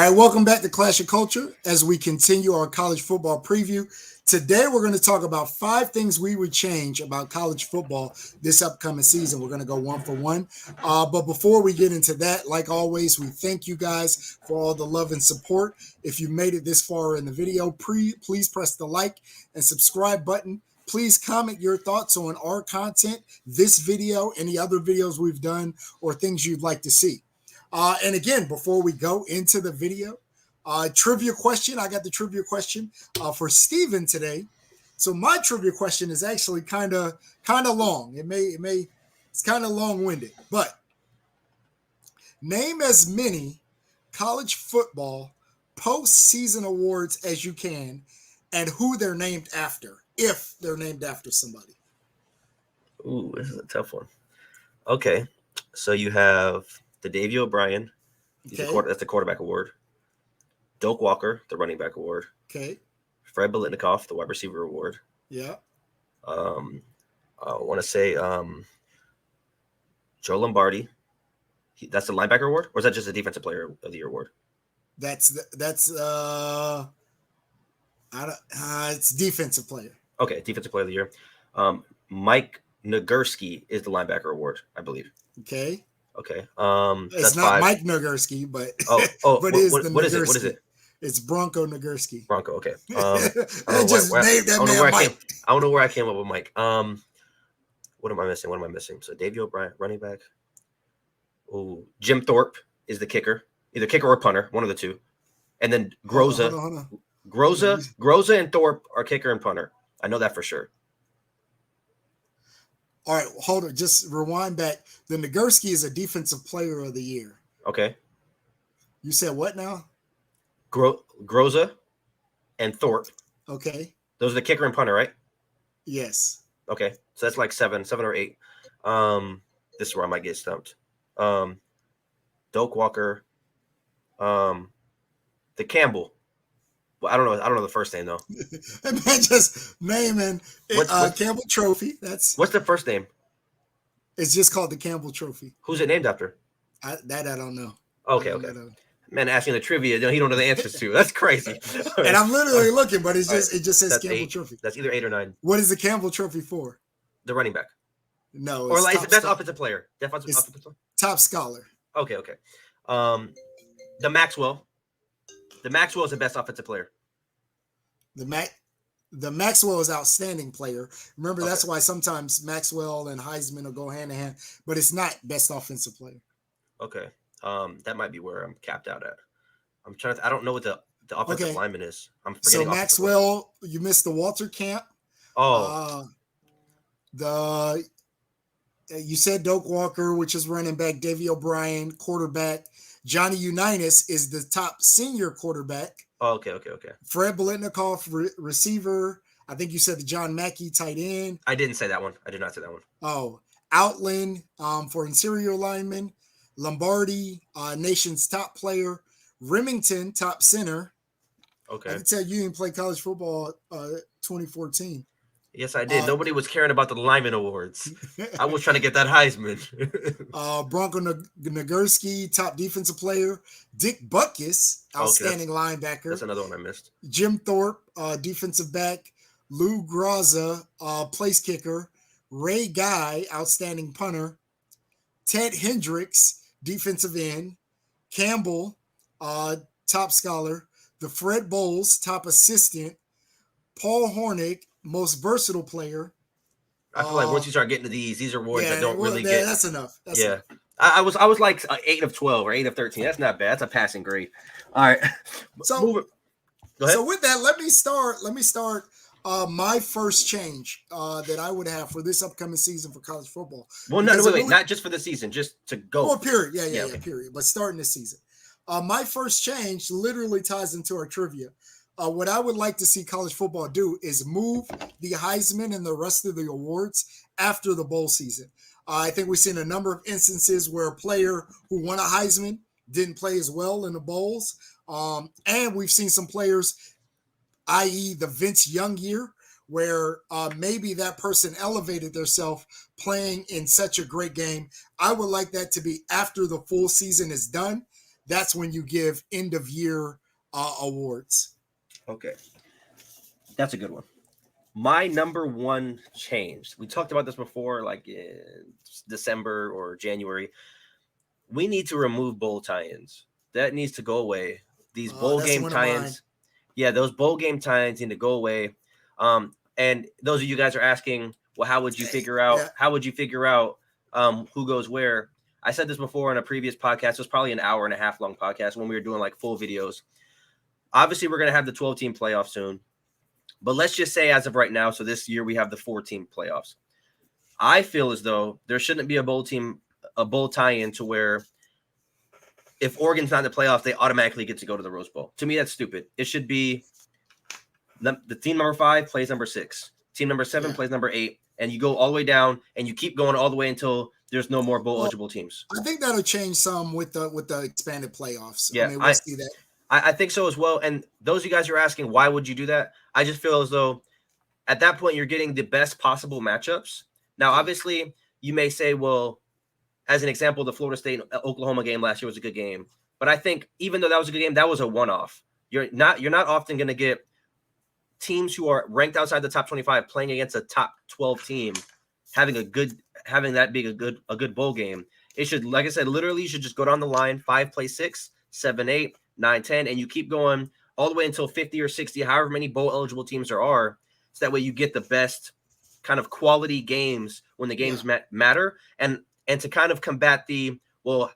All right, welcome back to Clash of Culture as we continue our college football preview. Today, we're going to talk about 5 things we would change about college football this upcoming season. We're going to go one for one. But before we get into that, like always, we thank you guys for all the love and support. If you made it this far in the video, please press the like and subscribe button. Please comment your thoughts on our content, this video, any other videos we've done, or things you'd like to see. And again, before we go into the video, trivia question. I got the trivia question for Steven today. So my trivia question is actually kind of long. It's kind of long-winded, but name as many college football postseason awards as you can and who they're named after, if they're named after somebody. Ooh, this is a tough one. Okay, so you have the Davey O'Brien. That's the quarterback award. Doak Walker, the running back award. Okay. Fred Biletnikoff, the wide receiver award. Yeah. I want to say Joe Lombardi. That's the linebacker award, or is that just a defensive player of the year award? It's defensive player. Okay, defensive player of the year. Mike Nagurski is the linebacker award, I believe. Okay. Okay. It's that's not 5. Mike Nagurski, but but what is it? What is it? It's Bronco Nagurski. Bronco. Okay. I don't know where I came up with Mike. What am I missing? So Davey O'Brien, running back. Oh, Jim Thorpe is the kicker, either kicker or punter, one of the two. And then Groza. Hold on. Groza and Thorpe are kicker and punter. I know that for sure. All right, hold on. Just rewind back. The Nagurski is a defensive player of the year. Okay. You said what now? Groza and Thorpe. Okay. Those are the kicker and punter, right? Yes. Okay. So that's like 7 or 8. This is where I might get stumped. Doak Walker. The Campbell. Well, I don't know the first name though. And man, just naming Campbell Trophy. What's the first name? It's just called the Campbell Trophy. Who's it named after? I don't know. Okay. Man, asking the trivia, he don't know the answers to. That's crazy. And I'm literally looking, but it just says Campbell 8. Trophy. That's either 8 or 9. What is the Campbell Trophy for? The running back. No, or like the best offensive player. Top scholar. Okay. The Maxwell. The Maxwell is the best offensive player. The Maxwell is outstanding player. Remember, that's why sometimes Maxwell and Heisman will go hand in hand, but it's not best offensive player. Okay. That might be where I'm capped out at. I'm trying to. I don't know what the offensive lineman is. I'm forgetting. So Maxwell, you missed the Walter Camp. Oh. You said Doak Walker, which is running back. Davey O'Brien, quarterback. Johnny Unitas is the top senior quarterback. Oh, okay. Fred Biletnikoff, receiver. I think you said the John Mackey, tight end. I didn't say that one. I did not say that one. Oh, Outland for interior lineman. Lombardi, nation's top player. Remington, top center. Okay. I can tell you didn't play college football 2014. Yes, I did. Nobody was caring about the lineman awards. I was trying to get that Heisman. Bronco Nagurski, top defensive player. Dick Butkus, outstanding linebacker. That's another one I missed. Jim Thorpe, defensive back. Lou Graza, place kicker. Ray Guy, outstanding punter. Ted Hendricks, defensive end. Campbell, top scholar. The Fred Bowles, top assistant. Paul Hornick, most versatile player. I feel like once you start getting to these are awards that don't really get. That's enough. Enough. I was like 8 of 12 or 8 of 13. That's not bad. That's a passing grade. All right. So, go ahead. So with that, let me start. My first change that I would have for this upcoming season for college football. Well, wait, not just for the season, just to go. Oh, period. Yeah, period. But starting this season. My first change literally ties into our trivia. What I would like to see college football do is move the Heisman and the rest of the awards after the bowl season. I think we've seen a number of instances where a player who won a Heisman didn't play as well in the bowls. And we've seen some players, i.e. the Vince Young year, where maybe that person elevated themselves playing in such a great game. I would like that to be after the full season is done. that's when you give end of year awards. Okay. That's a good one. My number one change, we talked about this before, like in December or January. We need to remove bowl tie-ins. That needs to go away. These bowl That's game one of mine. tie-ins, yeah, those bowl game tie-ins need to go away. And those of you guys are asking, well, how would you figure out? Yeah. How would you figure out who goes where? I said this before in a previous podcast. It was probably an hour and a half long podcast when we were doing like full videos. Obviously, we're going to have the 12-team playoff soon. But let's just say as of right now, so this year we have the 4-team playoffs. I feel as though there shouldn't be a bowl tie-in to where if Oregon's not in the playoffs, they automatically get to go to the Rose Bowl. To me, that's stupid. It should be the team number 5 plays number 6. Team number 7 plays number 8. And you go all the way down and you keep going all the way until there's no more bowl eligible teams. I think that'll change some with the expanded playoffs. Yeah, I mean, we'll see that. I think so as well. And those of you guys who are asking, why would you do that? I just feel as though at that point, you're getting the best possible matchups. Now, obviously, you may say, well, as an example, the Florida State-Oklahoma game last year was a good game. But I think even though that was a good game, that was a one-off. You're not often going to get teams who are ranked outside the top 25 playing against a top 12 team, having that being a good bowl game. It should, like I said, literally you should just go down the line, 5 play 6, 7, 8, 9, 10, and you keep going all the way until 50 or 60, however many bowl eligible teams there are. So that way you get the best kind of quality games when the games matter. And to kind of combat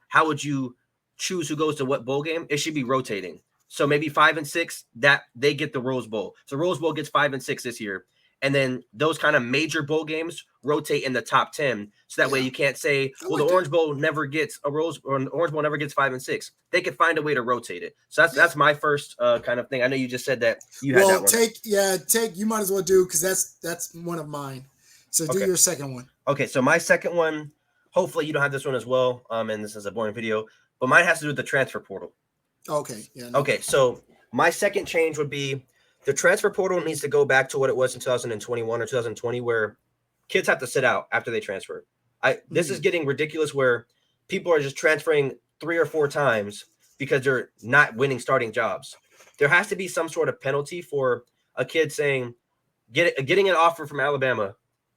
how would you choose who goes to what bowl game? It should be rotating. So maybe 5 and 6 that they get the Rose Bowl. So Rose Bowl gets 5 and 6 this year. And then those kind of major bowl games rotate in the top 10. So that way you can't say, well, the Orange Bowl never gets a Rose, or the Orange Bowl never gets 5 and 6. They could find a way to rotate it. So that's my first kind of thing. I know you just said that you had that one. You might as well do, because that's one of mine. So do your second one. Okay, so my second one, hopefully you don't have this one as well. And this is a boring video, but mine has to do with the transfer portal. Okay. Yeah. No. Okay, so my second change would be the transfer portal needs to go back to what it was in 2021 or 2020, where kids have to sit out after they transfer. This is getting ridiculous, where people are just transferring 3 or 4 times because they're not winning starting jobs. There has to be some sort of penalty for a kid saying, getting an offer from Alabama,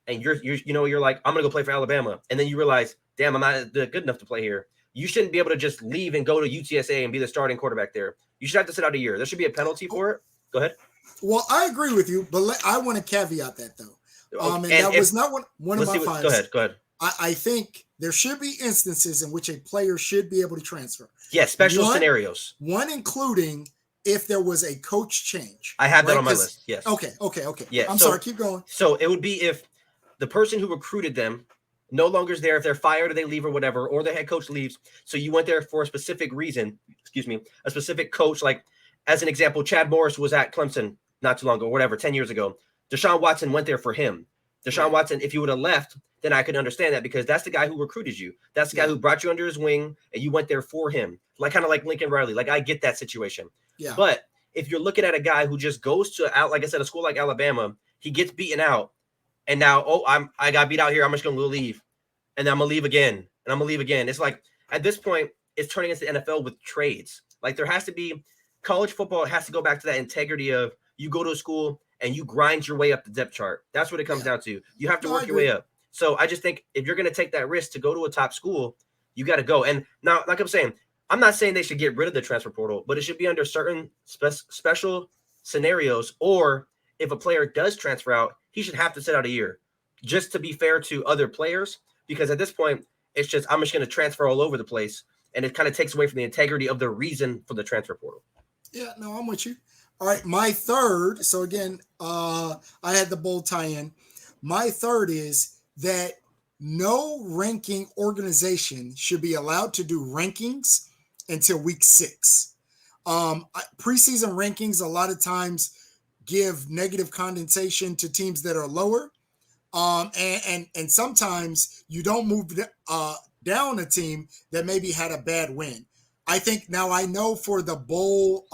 and you're like, I'm gonna go play for Alabama, and then you realize, damn, I'm not good enough to play here. You shouldn't be able to just leave and go to UTSA and be the starting quarterback there. You should have to sit out a year. There should be a penalty for it. Go ahead. Well, I agree with you, but I want to caveat that though. And that was not one of my finds. Go ahead. I think there should be instances in which a player should be able to transfer. Yeah, special scenarios. One including if there was a coach change. I have that on my list. Yes. Okay. Yeah. I'm sorry. Keep going. So it would be if the person who recruited them no longer is there, if they're fired or they leave or whatever, or the head coach leaves. So you went there for a specific reason. A specific coach. Like, as an example, Chad Morris was at Clemson not too long ago, whatever, 10 years ago. Deshaun Watson went there for him. Deshaun Watson, if you would have left, then I could understand that, because that's the guy who recruited you. That's the guy who brought you under his wing, and you went there for him. Like, kind of like Lincoln Riley. Like, I get that situation. Yeah. But if you're looking at a guy who just goes to, like I said, a school like Alabama, he gets beaten out, and now, I got beat out here, I'm just going to leave, and then I'm going to leave again, and I'm going to leave again. It's like, at this point, it's turning into the NFL with trades. Like, there has to be, college football has to go back to that integrity of, you go to a school and you grind your way up the depth chart. That's what it comes down to. You have to work your way up. So I just think if you're going to take that risk to go to a top school, you got to go. And now, like I'm saying, I'm not saying they should get rid of the transfer portal, but it should be under certain special scenarios. Or if a player does transfer out, he should have to sit out a year, just to be fair to other players. Because at this point, it's just, I'm just going to transfer all over the place. And it kind of takes away from the integrity of the reason for the transfer portal. Yeah, no, I'm with you. All right, my third. So again, I had the bold tie-in. My third is that no ranking organization should be allowed to do rankings until week 6. Preseason rankings a lot of times give negative condensation to teams that are lower, and sometimes you don't move down a team that maybe had a bad win. I think now I know for the bowl.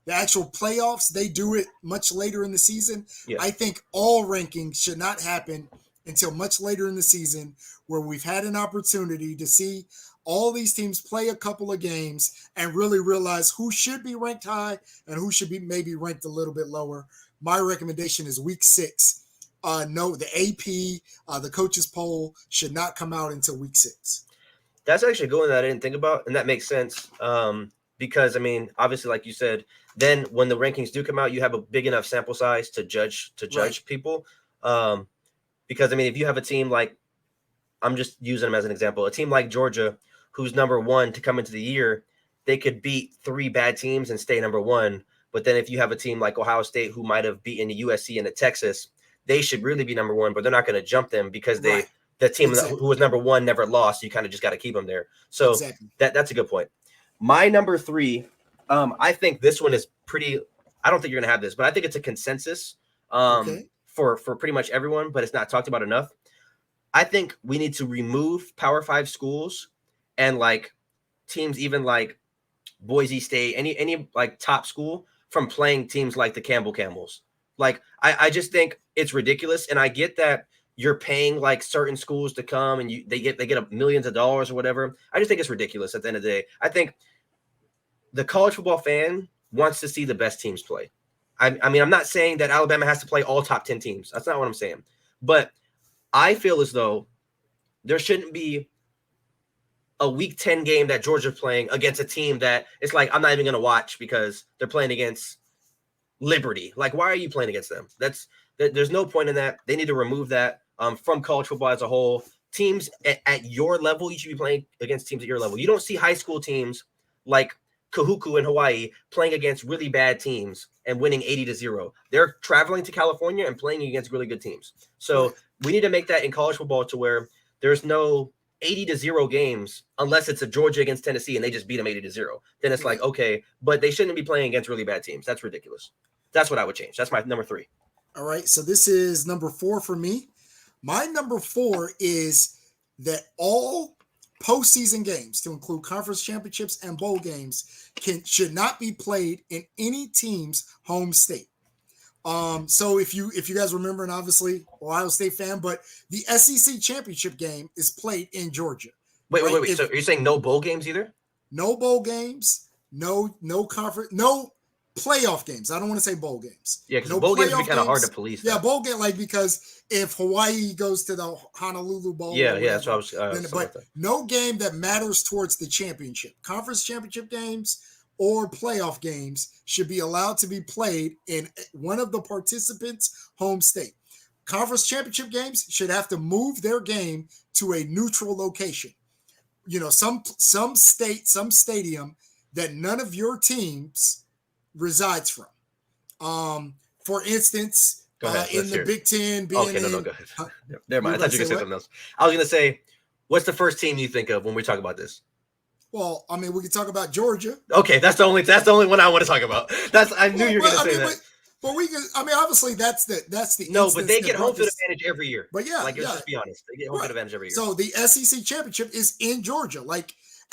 The actual playoffs, they do it much later in the season. Yeah. I think all rankings should not happen until much later in the season, where we've had an opportunity to see all these teams play a couple of games and really realize who should be ranked high and who should be maybe ranked a little bit lower. My recommendation is week 6. No, the AP, the coaches poll should not come out until week 6. That's actually going that I didn't think about, and that makes sense. Because I mean, obviously, like you said, then when the rankings do come out, you have a big enough sample size to judge right. people. Because I mean, if you have a team like, I'm just using them as an example, a team like Georgia, who's number 1 to come into the year, they could beat 3 bad teams and stay number 1. But then if you have a team like Ohio State, who might have beaten the USC and the Texas, they should really be number 1, but they're not going to jump them because they, right. the team who was number 1 never lost. You kind of just got to keep them there. So that's a good point. My number 3, I think this one is pretty, I don't think you're going to have this, but I think it's a consensus for pretty much everyone, but it's not talked about enough. I think we need to remove Power 5 schools and like teams, even like Boise State, any like top school from playing teams like the Campbell Camels. Like, I just think it's ridiculous. And I get that you're paying like certain schools to come and they get millions of dollars or whatever. I just think it's ridiculous at the end of the day. I think the college football fan wants to see the best teams play. I mean, I'm not saying that Alabama has to play all top 10 teams. That's not what I'm saying. But I feel as though there shouldn't be a week 10 game that Georgia's playing against a team that it's like, I'm not even going to watch because they're playing against Liberty. Like, why are you playing against them? There's no point in that. They need to remove that from college football as a whole. Teams at your level, you should be playing against teams at your level. You don't see high school teams like Kahuku in Hawaii playing against really bad teams and winning 80-0. They're traveling to California and playing against really good teams. So we need to make that in college football to where there's no 80-0 games unless it's a Georgia against Tennessee and they just beat them 80-0. Then it's like, okay, but they shouldn't be playing against really bad teams. That's ridiculous. That's what I would change. That's my number 3. All right. So this is number 4 for me. My number 4 is that all postseason games, to include conference championships and bowl games, should not be played in any team's home state. So if you guys remember, and obviously Ohio State fan, but the SEC championship game is played in Georgia. Wait. So are you saying no bowl games either? No bowl games, no conference, no playoff games. I don't want to say bowl games. Yeah, because bowl games would be kind of hard to police. Yeah, bowl game, like, because if Hawaii goes to the Honolulu Bowl, that's what I was. But no game that matters towards the championship, conference championship games or playoff games should be allowed to be played in one of the participants' home state. Conference championship games should have to move their game to a neutral location. You know, some stadium that none of your teams resides from. For instance, in the Big Ten, being go ahead. Never mind. I thought you were going to say something else. I was going to say, what's the first team you think of when we talk about this? Well, I mean, we can talk about Georgia. Okay, that's the only one I want to talk about. I knew you were going to say that. But we can. I mean, obviously, that's the. No, but they get home field advantage every year. But yeah, let's just be honest. They get home field advantage every year. So the SEC championship is in Georgia.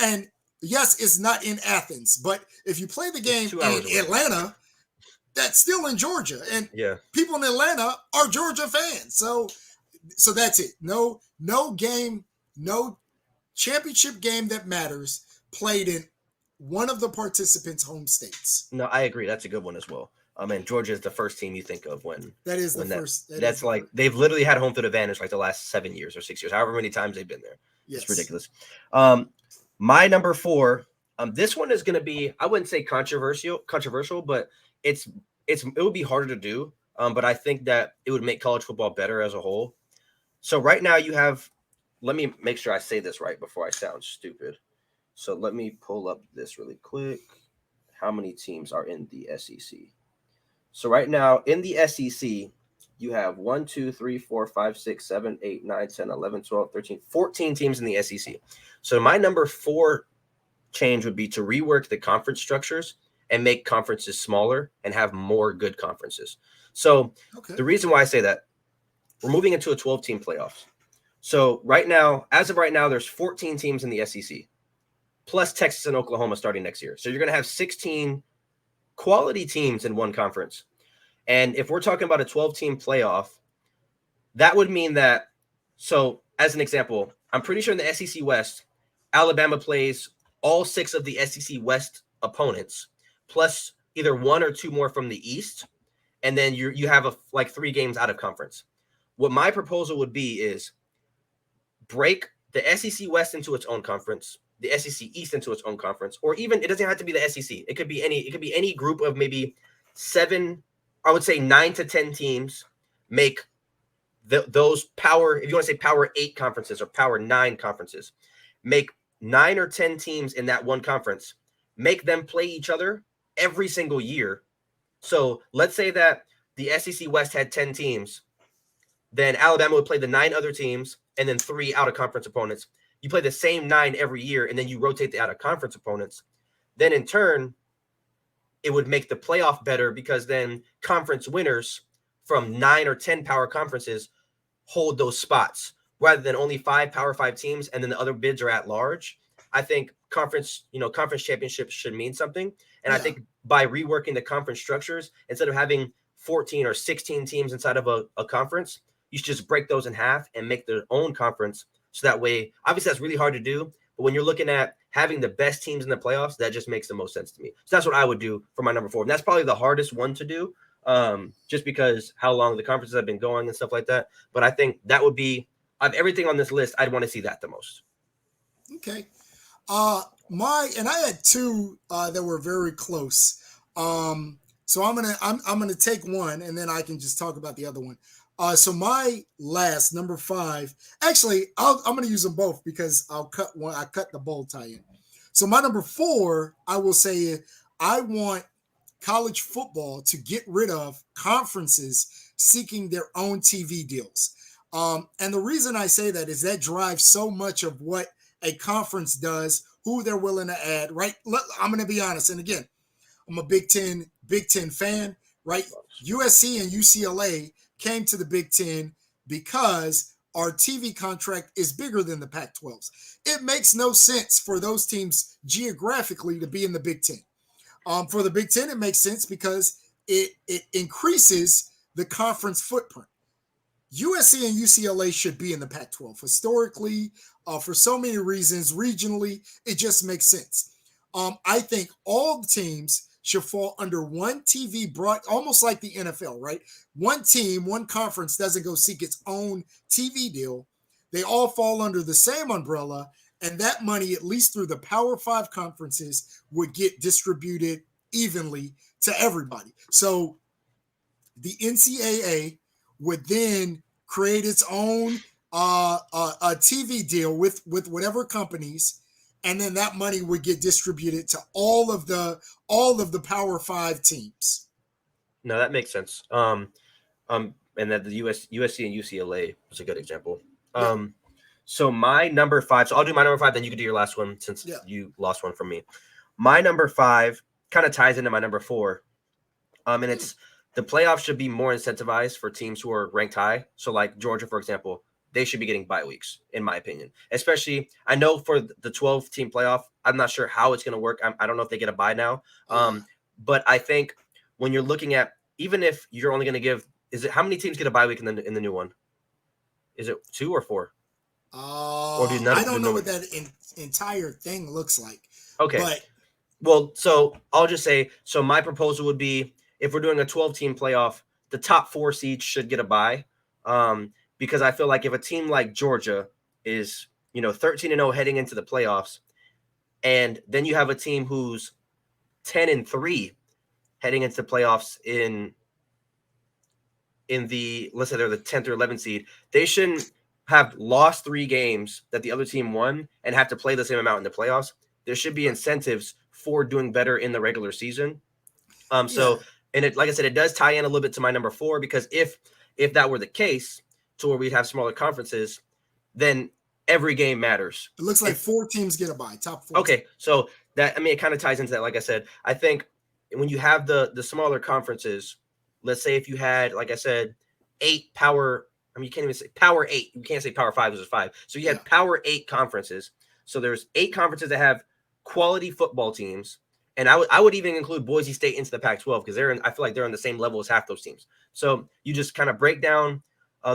And yes, it's not in Athens, but if you play the game in Atlanta, that's still in Georgia, and people in Atlanta are Georgia fans. So that's it. No game, no championship game that matters played in one of the participants' home states. No, I agree. That's a good one as well. And Georgia is the first team you think of when that is the first. That's like they've literally had home field advantage like the last 7 years or 6 years, however many times they've been there. Yes. It's ridiculous. My number 4. This one is going to be, I wouldn't say controversial, but it would be harder to do. But I think that it would make college football better as a whole. So right now you have. Let me make sure I say this right before I sound stupid. So let me pull up this really quick. How many teams are in the SEC? So right now in the SEC, you have 1, 2, 3, 4, 5, 6, 7, 8, 9, 10, 11, 12, 13, 14 teams in the SEC. So my number 4 change would be to rework the conference structures and make conferences smaller and have more good conferences. So the reason why I say that, we're moving into a 12-team playoffs. So as of right now, there's 14 teams in the SEC, plus Texas and Oklahoma starting next year. So you're going to have 16 quality teams in one conference. And if we're talking about a 12-team playoff, that would mean that, so as an example, I'm pretty sure in the SEC West, Alabama plays all 6 of the SEC West opponents, plus either 1 or 2 more from the East, and then you have like 3 games out of conference. What my proposal would be is break the SEC West into its own conference, the SEC East into its own conference, or even it doesn't have to be the SEC. It could be any group of maybe 7, I would say 9 to 10 teams. Make those power, if you want to say power 8 conferences or power 9 conferences, make 9 or 10 teams in that one conference, make them play each other every single year. So let's say that the SEC West had 10 teams, then Alabama would play the 9 other teams and then 3 out of conference opponents. You play the same 9 every year, and then you rotate the out of conference opponents. Then in turn, it would make the playoff better because then conference winners from 9 or 10 power conferences hold those spots rather than only 5 Power 5 teams and then the other bids are at large. I think conference championships should mean something. And I think by reworking the conference structures, instead of having 14 or 16 teams inside of a conference, you should just break those in half and make their own conference. So that way, obviously that's really hard to do, but when you're looking at having the best teams in the playoffs, that just makes the most sense to me. So that's what I would do for my number 4. And that's probably the hardest one to do. Just because how long the conferences have been going and stuff like that. But I think that would be, of everything on this list, I'd want to see that the most. Okay. And I had 2 that were very close. So I'm gonna take one and then I can just talk about the other one. So my last number 5, actually, I'm gonna use them both because I'll cut one. I cut the bold tie in. So my number 4, I will say, I want college football to get rid of conferences seeking their own TV deals. And the reason I say that is that drives so much of what a conference does, who they're willing to add, right? I'm going to be honest. And again, I'm a Big Ten fan, right? USC and UCLA came to the Big Ten because our TV contract is bigger than the Pac-12's. It makes no sense for those teams geographically to be in the Big Ten. For the Big Ten, it makes sense because it increases the conference footprint. USC and UCLA should be in the Pac-12 historically, for so many reasons. Regionally, it just makes sense. I think all the teams should fall under one TV almost like the NFL, right? One team, one conference doesn't go seek its own TV deal. They all fall under the same umbrella, and that money, at least through the Power 5 conferences, would get distributed evenly to everybody. So the NCAA would then create its own a TV deal with whatever companies, and then that money would get distributed to all of the Power 5 teams. No, that makes sense. And that the USC and UCLA was a good example. So my number 5. So I'll do my number 5, then you can do your last one since you lost one from me. My number 5 kind of ties into my number 4. And it's the playoffs should be more incentivized for teams who are ranked high. So like Georgia, for example, they should be getting bye weeks, in my opinion. Especially, I know for the 12-team playoff, I'm not sure how it's going to work. I don't know if they get a bye now. But I think when you're looking at, even if you're only going to give, how many teams get a bye week in the new one? Is it 2 or 4? I don't know what that entire thing looks like. Okay. Well, so I'll just say, so my proposal would be, if we're doing a 12-team playoff, the top 4 seeds should get a bye. Because I feel like if a team like Georgia is, 13-0 heading into the playoffs, and then you have a team who's 10-3 heading into the playoffs in the, let's say they're the 10th or 11th seed, they shouldn't have lost 3 games that the other team won and have to play the same amount in the playoffs. There should be incentives for doing better in the regular season. So, and it, like I said, it does tie in a little bit to my number 4, because if that were the case, to where we'd have smaller conferences, then every game matters. It looks like 4 teams get a bye, top 4. Okay, so that, it kind of ties into that. Like I said, I think when you have the smaller conferences, let's say if you had, like I said, 8 power, you can't even say power 8. You can't say power 5 is 5. So you had power 8 conferences. So there's 8 conferences that have quality football teams. And I would even include Boise State into the Pac-12 because I feel like they're on the same level as half those teams. So you just kind of break down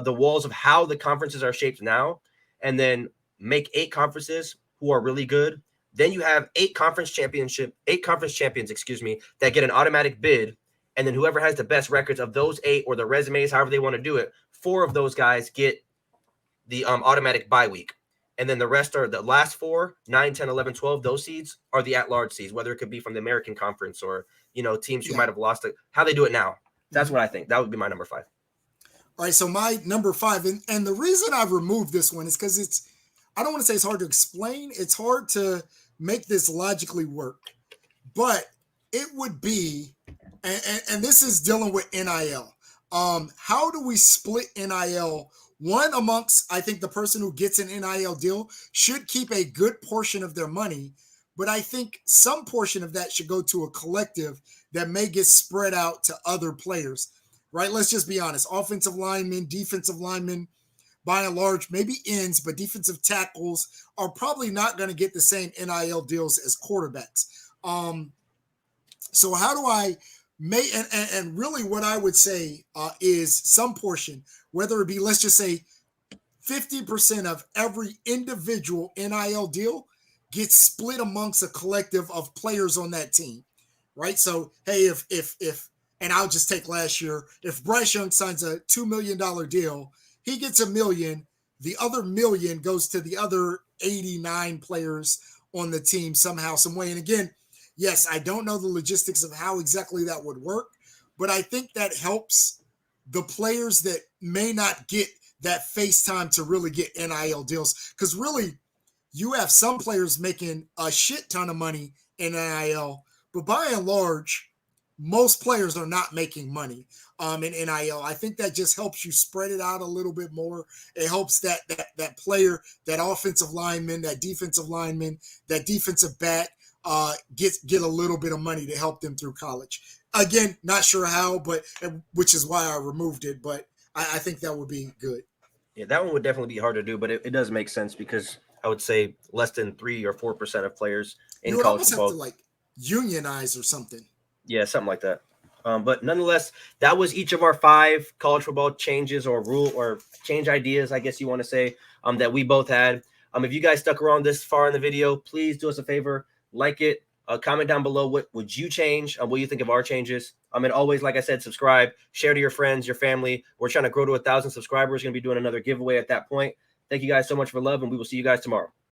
the walls of how the conferences are shaped now, and then make 8 conferences who are really good. Then you have 8 conference champions, that get an automatic bid. And then whoever has the best records of those 8 or the resumes, however they want to do it, 4 of those guys get the automatic bye week. And then the rest are the last 4, 9, 10, 11, 12. Those seeds are the at-large seeds, whether it could be from the American Conference or, teams who might have lost it. How they do it now. That's what I think. That would be my number 5. All right, so my number 5, and the reason I've removed this one is because I don't want to say it's hard to explain. It's hard to make this logically work. But it would be, and this is dealing with NIL. How do we split NIL? One amongst, I think the person who gets an NIL deal should keep a good portion of their money, but I think some portion of that should go to a collective that may get spread out to other players, right? Let's just be honest. Offensive linemen, defensive linemen, by and large, maybe ends, but defensive tackles are probably not going to get the same NIL deals as quarterbacks. So how do I make, and really what I would say is some portion, whether it be, let's just say 50% of every individual NIL deal gets split amongst a collective of players on that team, right? So, hey, if and I'll just take last year, if Bryce Young signs a $2 million deal, he gets $1 million, the other $1 million goes to the other 89 players on the team somehow, some way. And again, yes, I don't know the logistics of how exactly that would work, but I think that helps the players that may not get that face time to really get NIL deals. Because really, you have some players making a shit ton of money in NIL, but by and large, most players are not making money in NIL. I think that just helps you spread it out a little bit more. It helps that player, that offensive lineman, that defensive lineman, that defensive back get a little bit of money to help them through college. Again, not sure how, but which is why I removed it. But I think that would be good. Yeah, that one would definitely be hard to do, but it does make sense because I would say less than 3 or 4% of players in college football have to like unionize or something. Yeah, something like that. But nonetheless, that was each of our 5 college football changes or rule or change ideas, I guess you want to say, that we both had. If you guys stuck around this far in the video, please do us a favor, like it, comment down below what would you change, what you think of our changes. And always, like I said, subscribe, share to your friends, your family. We're trying to grow to 1,000 subscribers. Going to be doing another giveaway at that point. Thank you guys so much for love, and we will see you guys tomorrow.